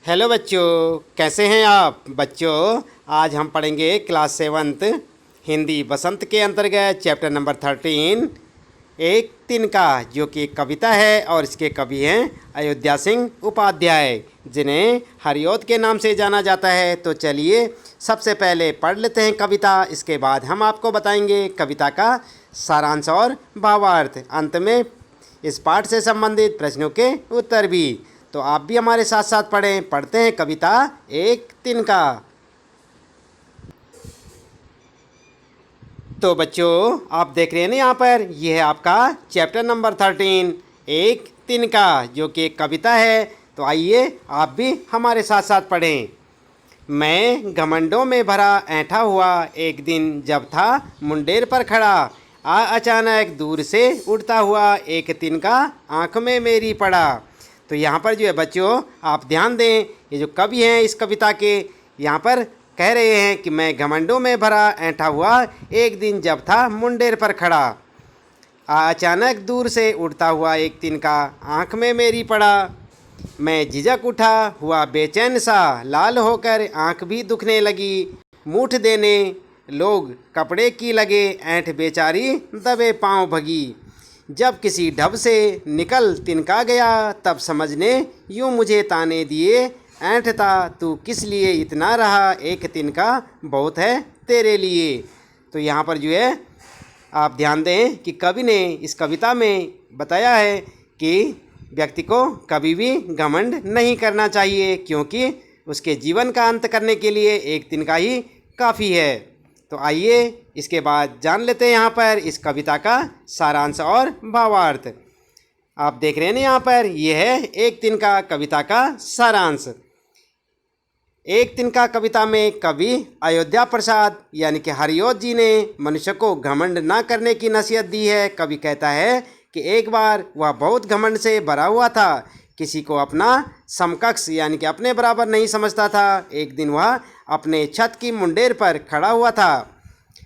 Hello बच्चों, कैसे हैं आप बच्चों। आज हम पढ़ेंगे क्लास सेवन्थ हिंदी बसंत के अंतर्गत चैप्टर नंबर 13 एक तिनका, जो कि एक कविता है और इसके कवि हैं अयोध्या सिंह उपाध्याय, जिन्हें हरिऔध के नाम से जाना जाता है। तो चलिए सबसे पहले पढ़ लेते हैं कविता, इसके बाद हम आपको बताएंगे कविता का सारांश और भावार्थ। अंत में इस पाठ से संबंधित प्रश्नों के उत्तर भी। तो आप भी हमारे साथ साथ पढ़ते हैं कविता एक तिनका। तो बच्चों आप देख रहे हैं ना, यहाँ पर यह है आपका चैप्टर नंबर 13 एक तिनका, जो कि एक कविता है। तो आइए आप भी हमारे साथ साथ पढ़ें। मैं घमंडों में भरा ऐंठा हुआ एक दिन जब था मुंडेर पर खड़ा, अचानक दूर से उड़ता हुआ एक तिनका आँख में मेरी पड़ा। तो यहाँ पर जो है बच्चों आप ध्यान दें, ये जो कवि हैं इस कविता के यहाँ पर कह रहे हैं कि मैं घमंडों में भरा ऐंठा हुआ एक दिन जब था मुंडेर पर खड़ा, अचानक दूर से उड़ता हुआ एक तिनका आँख में मेरी पड़ा। मैं झिझक उठा हुआ बेचैन सा, लाल होकर आँख भी दुखने लगी। मूठ देने लोग कपड़े की लगे, ऐंठ बेचारी दबे पाँव भगी। जब किसी ढब से निकल तिनका गया, तब समझने यूँ मुझे ताने दिए। ऐंठता तू किस लिए इतना रहा, एक तिनका बहुत है तेरे लिए। तो यहाँ पर जो है आप ध्यान दें कि कवि ने इस कविता में बताया है कि व्यक्ति को कभी भी घमंड नहीं करना चाहिए, क्योंकि उसके जीवन का अंत करने के लिए एक तिनका ही काफ़ी है। तो आइए इसके बाद जान लेते हैं यहाँ पर इस कविता का सारांश और भावार्थ। आप देख रहे हैं ना, यहाँ पर यह है एक तिनका कविता का सारांश। एक तिनका कविता में कवि अयोध्या प्रसाद यानी कि हरिऔध जी ने मनुष्य को घमंड ना करने की नसीहत दी है। कवि कहता है कि एक बार वह बहुत घमंड से भरा हुआ था, किसी को अपना समकक्ष यानी कि अपने बराबर नहीं समझता था। एक दिन वह अपने छत की मुंडेर पर खड़ा हुआ था।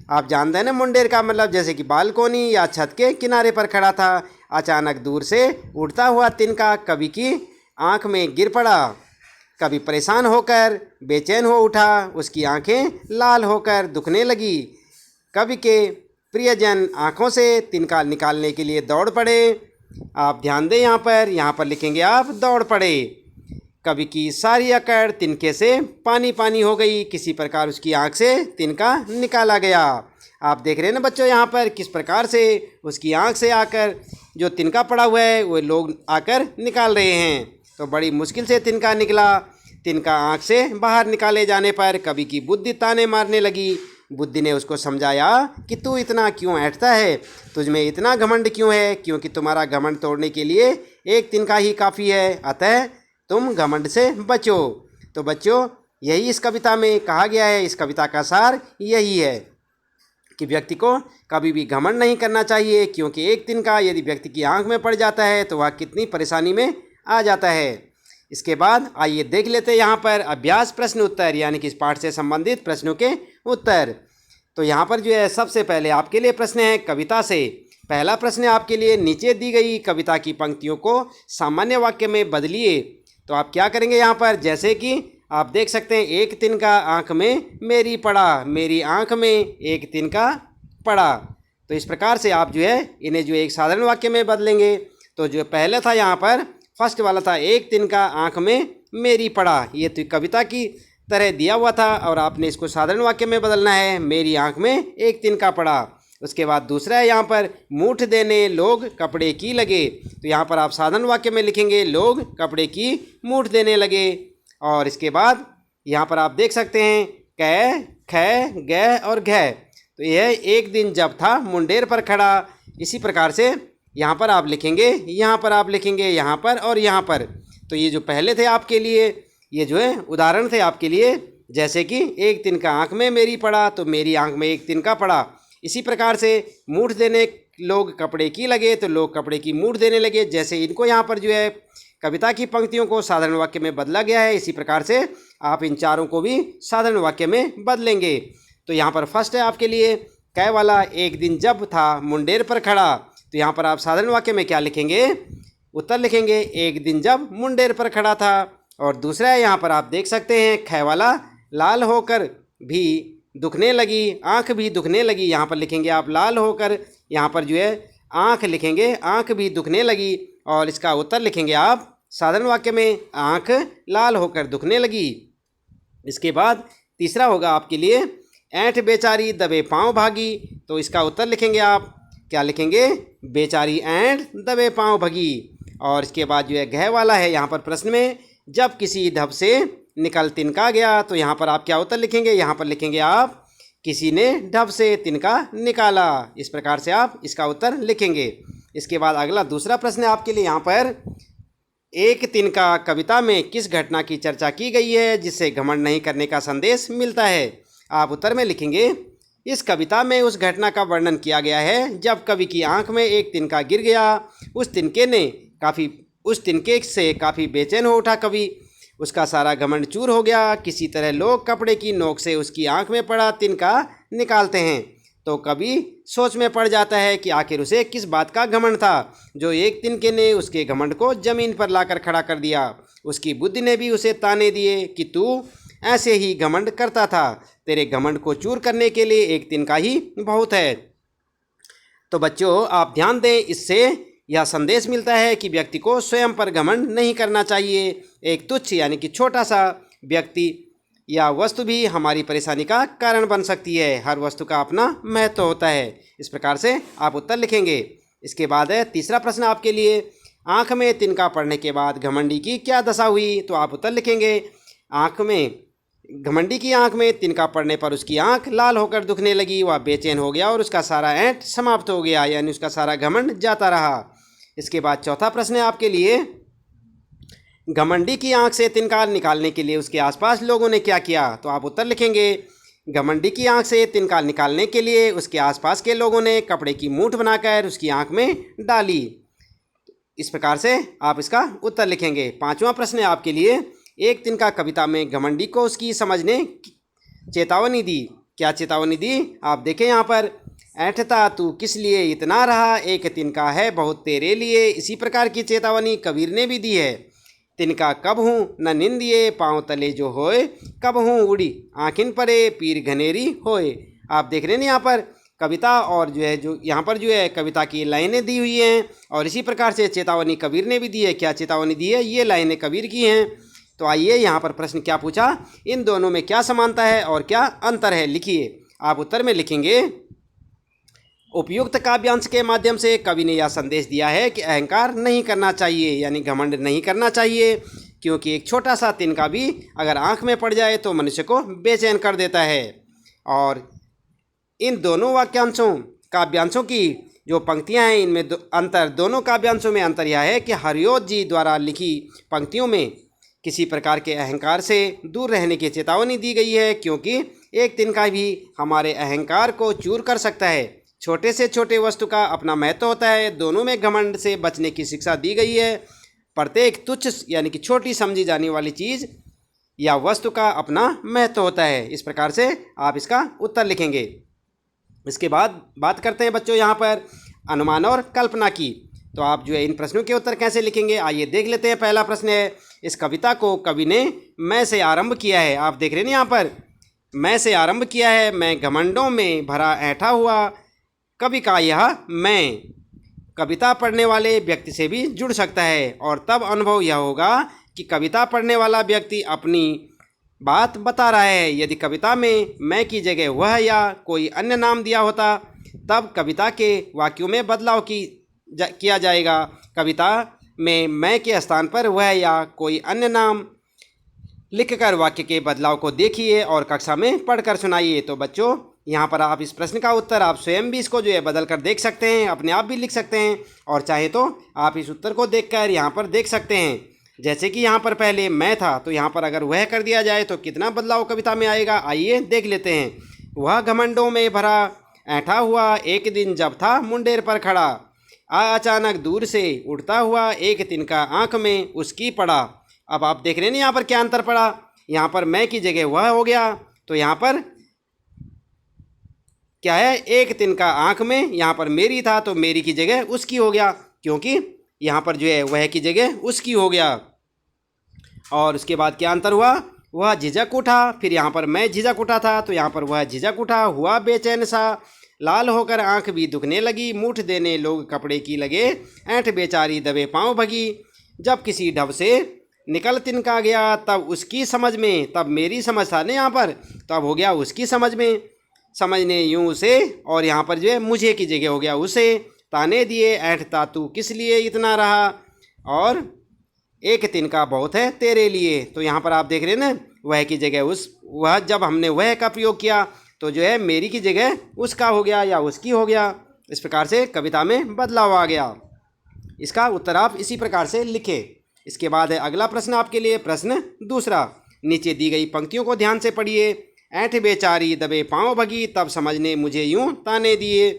आप जानते हैं ना, मुंडेर का मतलब जैसे कि बालकोनी या छत के किनारे पर खड़ा था। अचानक दूर से उड़ता हुआ तिनका कवि की आंख में गिर पड़ा। कवि परेशान होकर बेचैन हो उठा, उसकी आंखें लाल होकर दुखने लगी। कवि के प्रियजन आंखों से तिनका निकालने के लिए दौड़ पड़े। आप ध्यान दें, यहाँ पर लिखेंगे आप दौड़ पड़े। कवि की सारी अकड़ तिनके से पानी पानी हो गई, किसी प्रकार उसकी आंख से तिनका निकाला गया। आप देख रहे हैं ना बच्चों, यहाँ पर किस प्रकार से उसकी आंख से आकर जो तिनका पड़ा हुआ है वो लोग आकर निकाल रहे हैं। तो बड़ी मुश्किल से तिनका निकला। तिनका आंख से बाहर निकाले जाने पर कवि की बुद्धि ताने मारने लगी। बुद्धि ने उसको समझाया कि तू इतना क्यों ऐंठता है, तुझमें इतना घमंड क्यों है, क्योंकि तुम्हारा घमंड तोड़ने के लिए एक तिनका ही काफ़ी है, अतः तुम घमंड से बचो। तो बच्चों यही इस कविता में कहा गया है। इस कविता का सार यही है कि व्यक्ति को कभी भी घमंड नहीं करना चाहिए, क्योंकि एक तिनका यदि व्यक्ति की आंख में पड़ जाता है तो वह कितनी परेशानी में आ जाता है। इसके बाद आइए देख लेते हैं यहाँ पर अभ्यास प्रश्न उत्तर, यानी कि इस पाठ से संबंधित प्रश्नों के उत्तर। तो यहाँ पर जो है सबसे पहले आपके लिए प्रश्न है कविता से। पहला प्रश्न आपके लिए, नीचे दी गई कविता की पंक्तियों को सामान्य वाक्य में बदलिए। तो आप क्या करेंगे यहाँ पर, जैसे कि आप देख सकते हैं एक तिनका आँख में मेरी पड़ा, मेरी आँख में एक तिनका पड़ा। तो इस प्रकार से आप जो है इन्हें जो एक साधारण वाक्य में बदलेंगे। तो जो पहले था यहाँ पर फर्स्ट वाला था एक तिनका आँख में मेरी पड़ा, ये तो कविता की तरह दिया हुआ था और आपने इसको साधारण वाक्य में बदलना है, मेरी आँख में एक तिनका पड़ा। उसके बाद दूसरा है यहाँ पर मूठ देने लोग कपड़े की लगे। तो यहाँ पर आप साधारण वाक्य में लिखेंगे लोग कपड़े की मूठ देने लगे। और इसके बाद यहाँ पर आप देख सकते हैं कै ख ग और घ। तो यह एक दिन जब था मुंडेर पर खड़ा। इसी प्रकार से यहाँ पर आप लिखेंगे, यहाँ पर आप लिखेंगे, यहाँ पर और यहाँ पर। तो ये जो पहले थे आपके लिए, ये जो है उदाहरण थे आपके लिए, जैसे कि एक तिनका आँख में मेरी पड़ा, तो मेरी आँख में एक तिनका पड़ा। इसी प्रकार से मूठ देने लोग कपड़े की लगे, तो लोग कपड़े की मूठ देने लगे। जैसे इनको यहाँ पर जो है कविता की पंक्तियों को साधारण वाक्य में बदला गया है, इसी प्रकार से आप इन चारों को भी साधारण वाक्य में बदलेंगे। तो यहाँ पर फर्स्ट है आपके लिए कै वाला, एक दिन जब था मुंडेर पर खड़ा। तो यहाँ पर आप साधारण वाक्य में क्या लिखेंगे, उत्तर लिखेंगे एक दिन जब मुंडेर पर खड़ा था। और दूसरा है यहाँ पर आप देख सकते हैं ख वाला, लाल होकर भी दुखने लगी, आँख भी दुखने लगी। यहाँ पर लिखेंगे आप लाल होकर, यहाँ पर जो है आँख लिखेंगे, आँख भी दुखने लगी। और इसका उत्तर लिखेंगे आप साधारण वाक्य में, आँख लाल होकर दुखने लगी। इसके बाद तीसरा होगा आपके लिए, ऐंठ बेचारी दबे पाँव भागी। तो इसका उत्तर लिखेंगे आप, क्या लिखेंगे, बेचारी ऐंठ दबे पाँव भगी। और इसके बाद जो है घ वाला है यहाँ पर प्रश्न में, जब किसी ढब से निकल तिनका गया। तो यहाँ पर आप क्या उत्तर लिखेंगे, यहाँ पर लिखेंगे आप, किसी ने ढब से तिनका निकाला। इस प्रकार से आप इसका उत्तर लिखेंगे। इसके बाद अगला दूसरा प्रश्न है आपके लिए यहाँ पर, एक तिनका कविता में किस घटना की चर्चा की गई है जिससे घमंड नहीं करने का संदेश मिलता है। आप उत्तर में लिखेंगे, इस कविता में उस घटना का वर्णन किया गया है जब कवि की आंख में एक तिनका गिर गया। उस तिनके से काफ़ी बेचैन हो उठा कवि। उसका सारा घमंड चूर हो गया। किसी तरह लोग कपड़े की नोक से उसकी आंख में पड़ा तिनका निकालते हैं तो कवि सोच में पड़ जाता है कि आखिर उसे किस बात का घमंड था जो एक तिनके ने उसके घमंड को जमीन पर लाकर खड़ा कर दिया। उसकी बुद्धि ने भी उसे ताने दिए कि तू ऐसे ही घमंड करता था, तेरे घमंड को चूर करने के लिए एक तिनका ही बहुत है। तो बच्चों आप ध्यान दें, इससे यह संदेश मिलता है कि व्यक्ति को स्वयं पर घमंड नहीं करना चाहिए। एक तुच्छ यानी कि छोटा सा व्यक्ति या वस्तु भी हमारी परेशानी का कारण बन सकती है। हर वस्तु का अपना महत्व होता है। इस प्रकार से आप उत्तर लिखेंगे। इसके बाद है तीसरा प्रश्न आपके लिए, आँख में तिनका पड़ने के बाद घमंडी की क्या दशा हुई। तो आप उत्तर लिखेंगे, घमंडी की आँख में तिनका पड़ने पर उसकी आँख लाल होकर दुखने लगी। वह बेचैन हो गया और उसका सारा ऐंठ समाप्त हो गया, यानी उसका सारा घमंड जाता रहा। इसके बाद चौथा प्रश्न है आपके लिए, घमंडी की आंख से तिनका निकालने के लिए उसके आसपास लोगों ने क्या किया। तो आप उत्तर लिखेंगे, घमंडी की आंख से तिनका निकालने के लिए उसके आसपास के लोगों ने कपड़े की मूठ बनाकर उसकी आंख में डाली। इस प्रकार से आप इसका उत्तर लिखेंगे। पांचवा प्रश्न है आपके लिए, एक तिनका कविता में घमंडी को उसकी समझ ने चेतावनी दी। क्या चेतावनी दी, आप देखें यहाँ पर, ऐंठता तू किस लिए इतना रहा, एक तिनका है बहुत तेरे लिए। इसी प्रकार की चेतावनी कबीर ने भी दी है। तिनका कब हूँ न निंदिए, पाँव तले जो होए, कब हूँ उड़ी आँखिन परे, पीर घनेरी होए। आप देख रहे हैं यहाँ पर कविता और जो यहाँ पर जो है कविता की लाइनें दी हुई हैं और इसी प्रकार से चेतावनी कबीर ने भी दी है। क्या चेतावनी दी है, ये लाइनें कबीर की हैं। तो आइए यहाँ पर प्रश्न क्या पूछा, इन दोनों में क्या समानता है और क्या अंतर है, लिखिए। आप उत्तर में लिखेंगे, उपयुक्त काव्यांश के माध्यम से कवि ने यह संदेश दिया है कि अहंकार नहीं करना चाहिए, यानी घमंड नहीं करना चाहिए, क्योंकि एक छोटा सा तिनका भी अगर आंख में पड़ जाए तो मनुष्य को बेचैन कर देता है। और इन दोनों काव्यांशों की जो पंक्तियां हैं इनमें दोनों काव्यांशों में अंतर यह है कि हरिओत जी द्वारा लिखी पंक्तियों में किसी प्रकार के अहंकार से दूर रहने की चेतावनी दी गई है, क्योंकि एक तिनका भी हमारे अहंकार को चूर कर सकता है। छोटे से छोटे वस्तु का अपना महत्व होता है। दोनों में घमंड से बचने की शिक्षा दी गई है। प्रत्येक तुच्छ यानी कि छोटी समझी जाने वाली चीज़ या वस्तु का अपना महत्व होता है। इस प्रकार से आप इसका उत्तर लिखेंगे। इसके बाद बात करते हैं बच्चों यहाँ पर अनुमान और कल्पना की। तो आप जो है इन प्रश्नों के उत्तर कैसे लिखेंगे, आइए देख लेते हैं। पहला प्रश्न है, इस कविता को कवि ने मैं से आरंभ किया है। आप देख रहे हैं यहाँ पर, मैं से आरंभ किया है। मैं घमंडों में भरा ऐंठा हुआ। कवि का यह मैं कविता पढ़ने वाले व्यक्ति से भी जुड़ सकता है और तब अनुभव यह होगा कि कविता पढ़ने वाला व्यक्ति अपनी बात बता रहा है। यदि कविता में मैं की जगह वह या कोई अन्य नाम दिया होता तब कविता के वाक्यों में बदलाव किया जाएगा। कविता में मैं के स्थान पर वह या कोई अन्य नाम लिखकर वाक्य के बदलाव को देखिए और कक्षा में पढ़कर सुनाइए। तो बच्चों यहाँ पर आप इस प्रश्न का उत्तर आप स्वयं भी इसको जो है बदल कर देख सकते हैं, अपने आप भी लिख सकते हैं और चाहे तो आप इस उत्तर को देखकर यहाँ पर देख सकते हैं। जैसे कि यहाँ पर पहले मैं था तो यहाँ पर अगर वह कर दिया जाए तो कितना बदलाव कविता में आएगा, आइए देख लेते हैं। वह घमंडों में भरा ऐंठा हुआ, एक दिन जब था मुंडेर पर खड़ा, अचानक दूर से उड़ता हुआ एक तिनका आँख में उसकी पड़ा। अब आप देख रहे हैं यहाँ पर क्या अंतर पड़ा, यहाँ पर मैं की जगह वह हो गया तो यहाँ पर क्या है, एक तिनका आँख में, यहाँ पर मेरी था तो मेरी की जगह उसकी हो गया, क्योंकि यहाँ पर जो है वह की जगह उसकी हो गया। और उसके बाद क्या अंतर हुआ, वह झिझक उठा, फिर यहाँ पर मैं झिझक उठा था, तो यहाँ पर वह झिझक उठा, हुआ बेचैन सा, लाल होकर आंख भी दुखने लगी, मूठ देने लोग कपड़े की लगे, ऐंठ बेचारी दबे पाँव भगी। जब किसी ढब से निकल तिनका गया, तब उसकी समझ में, तब मेरी समझ था ना यहाँ पर, तब हो गया उसकी समझ में, समझने यूं उसे, और यहाँ पर जो है मुझे की जगह हो गया उसे, ताने दिए ऐंठता तू किस लिए इतना रहा, और एक तिनका बहुत है तेरे लिए। तो यहाँ पर आप देख रहे हैं ना, वह की जगह उस, वह जब हमने वह का प्रयोग किया तो जो है मेरी की जगह उसका हो गया या उसकी हो गया। इस प्रकार से कविता में बदलाव आ गया। इसका उत्तर आप इसी प्रकार से लिखें। इसके बाद है अगला प्रश्न आपके लिए, प्रश्न दूसरा। नीचे दी गई पंक्तियों को ध्यान से पढ़िए। ऐंठ बेचारी दबे पाँव भगी, तब समझने मुझे यूं ताने दिए।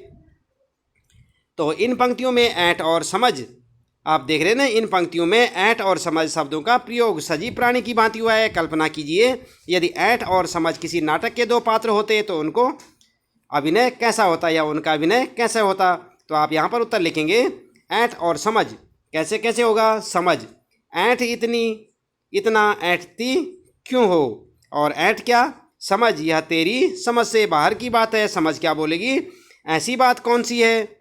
तो इन पंक्तियों में ऐंठ और समझ, आप देख रहे हैं ना, इन पंक्तियों में ऐंठ और समझ शब्दों का प्रयोग सजीव प्राणी की भांति हुआ है। कल्पना कीजिए यदि ऐंठ और समझ किसी नाटक के दो पात्र होते तो उनको अभिनय कैसा होता या उनका अभिनय कैसा होता। तो आप यहाँ पर उत्तर लिखेंगे, ऐंठ और समझ कैसे कैसे होगा। समझ, ऐंठ इतनी इतना ऐंठती क्यों हो, और ऐंठ क्या, समझ यह तेरी समझ से बाहर की बात है। समझ क्या बोलेगी, ऐसी बात कौन सी है,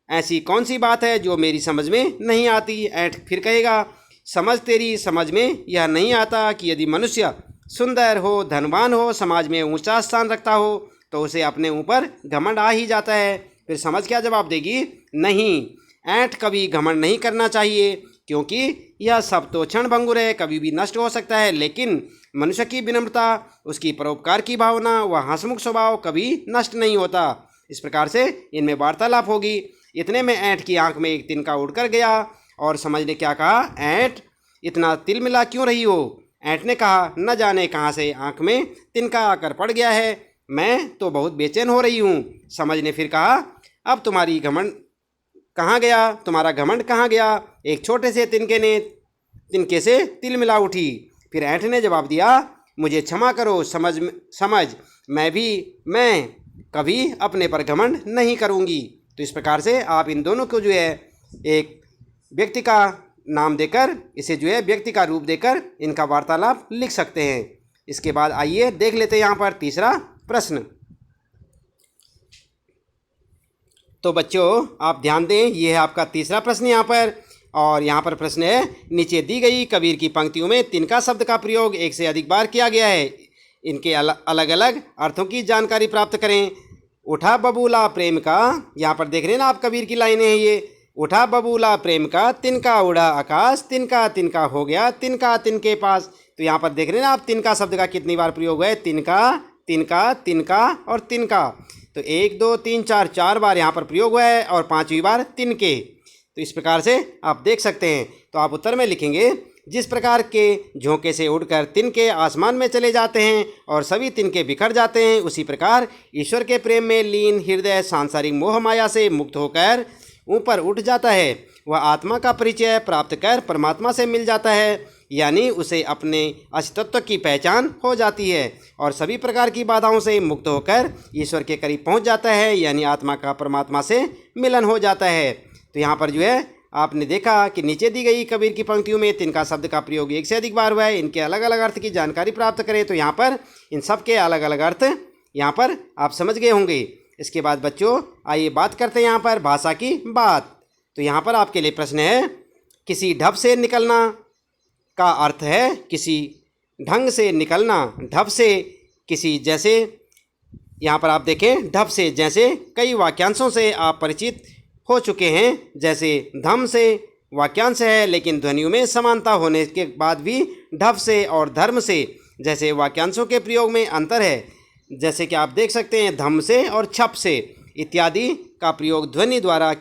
ऐसी कौन सी बात है जो मेरी समझ में नहीं आती। ऐंठ फिर कहेगा, समझ तेरी समझ में यह नहीं आता कि यदि मनुष्य सुंदर हो, धनवान हो, समाज में ऊंचा स्थान रखता हो तो उसे अपने ऊपर घमंड आ ही जाता है। फिर समझ क्या जवाब देगी, नहीं, ऐंठ कभी घमंड नहीं करना चाहिए, क्योंकि यह सब तो क्षणभंगुर है, कभी भी नष्ट हो सकता है, लेकिन मनुष्य की विनम्रता, उसकी परोपकार की भावना, वह हंसमुख स्वभाव कभी नष्ट नहीं होता। इस प्रकार से इनमें वार्तालाप होगी। इतने में ऐंठ की आंख में एक तिनका उड़कर गया और समझ ने क्या कहा, ऐंठ इतना तिलमिला क्यों रही हो। ऐंठ ने कहा, न जाने कहाँ से आंख में तिनका आकर पड़ गया है, मैं तो बहुत बेचैन हो रही हूँ। समझ ने फिर कहा, अब तुम्हारी घमंड कहाँ गया, तुम्हारा घमंड कहाँ गया। एक छोटे से तिनके से तिलमिला उठी। फिर ऐंठ ने जवाब दिया, मुझे क्षमा करो समझ, मैं कभी अपने पर घमंड नहीं करूँगी। तो इस प्रकार से आप इन दोनों को जो है एक व्यक्ति का नाम देकर, इसे जो है व्यक्ति का रूप देकर इनका वार्तालाप लिख सकते हैं। इसके बाद आइए देख लेते हैं यहाँ पर तीसरा प्रश्न। तो बच्चों आप ध्यान दें, ये है आपका तीसरा प्रश्न यहाँ पर। और यहाँ पर प्रश्न है, नीचे दी गई कबीर की पंक्तियों में तिनका शब्द का प्रयोग एक से अधिक बार किया गया है, इनके अलग अलग अर्थों की जानकारी प्राप्त करें। उठा बबूला प्रेम का, यहाँ पर देख रहे हैं ना आप, कबीर की लाइनें हैं ये। उठा बबूला प्रेम का, तिनका उड़ा आकाश, तिनका तिनका हो गया तिनका तिनके पास। तो यहाँ पर देख रहे हैं ना आप, तिनका शब्द का कितनी बार प्रयोग है, तिनका तिनका तिनका और तिनका। तो 1 2 3 4 4 बार यहाँ पर प्रयोग हुआ है और 5वीं बार तिनके। तो इस प्रकार से आप देख सकते हैं। तो आप उत्तर में लिखेंगे, जिस प्रकार के झोंके से उड़कर तिनके आसमान में चले जाते हैं और सभी तिनके बिखर जाते हैं, उसी प्रकार ईश्वर के प्रेम में लीन हृदय सांसारिक मोह माया से मुक्त होकर ऊपर उठ जाता है। वह आत्मा का परिचय प्राप्त कर परमात्मा से मिल जाता है, यानी उसे अपने अस्तित्व की पहचान हो जाती है और सभी प्रकार की बाधाओं से मुक्त होकर ईश्वर के करीब पहुंच जाता है, यानी आत्मा का परमात्मा से मिलन हो जाता है। तो यहाँ पर जो है आपने देखा कि नीचे दी गई कबीर की पंक्तियों में तिनका शब्द का प्रयोग एक से अधिक बार हुआ है। इनके अलग अलग अर्थ की जानकारी प्राप्त करें। तो यहाँ पर इन सब के अलग अलग अर्थ यहाँ पर आप समझ गए होंगे। इसके बाद बच्चों आइए बात करते हैं यहाँ पर भाषा की बात। तो यहाँ पर आपके लिए प्रश्न है, किसी ढब से निकलना का अर्थ है किसी ढंग से निकलना। ढब से किसी, जैसे यहाँ पर आप देखें, ढब से जैसे कई वाक्यांशों से आप परिचित हो चुके हैं। जैसे धम से वाक्यांश है, लेकिन ध्वनियों में समानता होने के बाद भी ढब से और धर्म से जैसे वाक्यांशों के प्रयोग में अंतर है। जैसे कि आप देख सकते हैं, धम से और छप से इत्यादि का प्रयोग ध्वनि द्वारा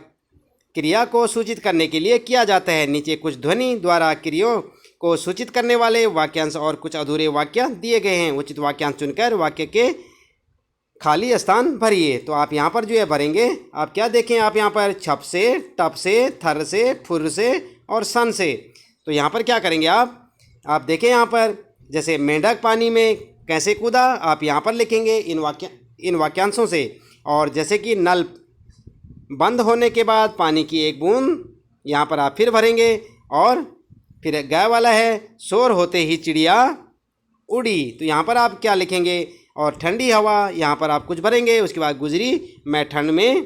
क्रिया को सूचित करने के लिए किया जाता है। नीचे कुछ ध्वनि द्वारा क्रियाओं को सूचित करने वाले वाक्यांश और कुछ अधूरे वाक्य दिए गए हैं। उचित वाक्यांश चुनकर वाक्य के खाली स्थान भरिए। तो आप यहाँ पर जो है भरेंगे, आप क्या देखें, आप यहाँ पर छप से, टप से, थर से, फुर से और सन से। तो यहाँ पर क्या करेंगे आप देखें यहाँ पर, जैसे मेंढक पानी में कैसे कूदा, आप यहाँ पर लिखेंगे इन वाक्यांशों से। और जैसे कि नल बंद होने के बाद पानी की एक बूंद, यहाँ पर आप फिर भरेंगे और फिर गाय वाला है, शोर होते ही चिड़िया उड़ी। तो यहाँ पर आप क्या लिखेंगे? और ठंडी हवा, यहाँ पर आप कुछ भरेंगे। उसके बाद गुजरी मैं ठंड में।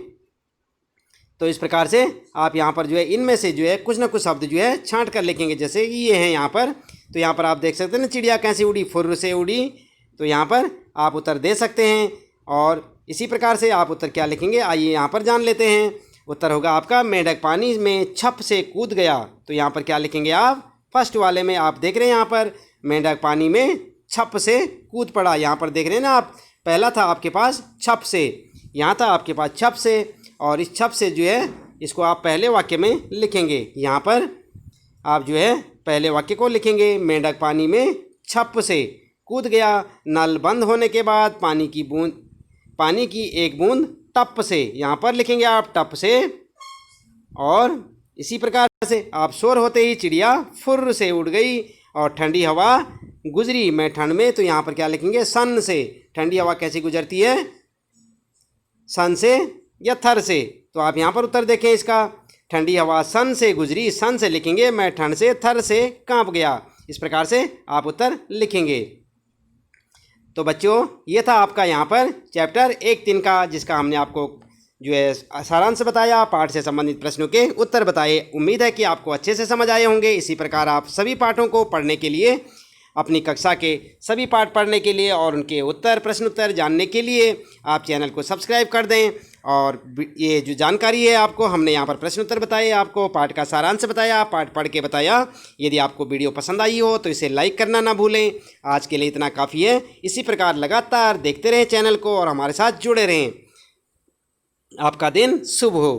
तो इस प्रकार से आप यहाँ पर जो है इनमें से जो है कुछ ना कुछ शब्द जो है छांट कर लिखेंगे, जैसे ये हैं यहाँ पर। तो यहाँ पर आप देख सकते हैं ना, चिड़िया कैसे उड़ी? फुर्र से उड़ी। तो यहाँ पर आप उत्तर दे सकते हैं। और इसी प्रकार से आप उत्तर क्या लिखेंगे, आइए यहाँ पर जान लेते हैं। उत्तर होगा आपका मेंढक पानी में छप से कूद गया। तो यहाँ पर क्या लिखेंगे आप? फर्स्ट वाले में आप देख रहे हैं यहाँ पर मेंढक पानी में छप से कूद पड़ा। यहाँ पर देख रहे हैं ना आप, पहला था आपके पास छप से, यहाँ था आपके पास छप से, और इस छप से जो है इसको आप पहले वाक्य में लिखेंगे। यहाँ पर आप जो है पहले वाक्य को लिखेंगे, मेंढक पानी में छप से कूद गया। नल बंद होने के बाद पानी की एक बूंद टप से, यहाँ पर लिखेंगे आप टप से। और इसी प्रकार से आप शोर होते ही चिड़िया फुर्र से उड़ गई। और ठंडी हवा गुजरी मैं ठंड में। तो यहाँ पर क्या लिखेंगे? सन से। ठंडी हवा कैसे गुजरती है? सन से या थर से। तो आप यहाँ पर उत्तर देखें इसका, ठंडी हवा सन से गुजरी। सन से लिखेंगे, मैं ठंड से थर से कांप गया। इस प्रकार से आप उत्तर लिखेंगे। तो बच्चों, ये था आपका यहाँ पर चैप्टर 1-3 का, जिसका हमने आपको जो है सारांश बताया, पाठ से संबंधित प्रश्नों के उत्तर बताए। उम्मीद है कि आपको अच्छे से समझ आए होंगे। इसी प्रकार आप सभी पाठों को पढ़ने के लिए, अपनी कक्षा के सभी पाठ पढ़ने के लिए और उनके उत्तर प्रश्न उत्तर जानने के लिए आप चैनल को सब्सक्राइब कर दें। और ये जो जानकारी है आपको, हमने यहाँ पर प्रश्न उत्तर बताए, आपको पाठ का सारांश बताया, पाठ पढ़ के बताया। यदि आपको वीडियो पसंद आई हो तो इसे लाइक करना ना भूलें। आज के लिए इतना काफ़ी है। इसी प्रकार लगातार देखते रहें चैनल को और हमारे साथ जुड़े रहें। आपका दिन शुभ हो।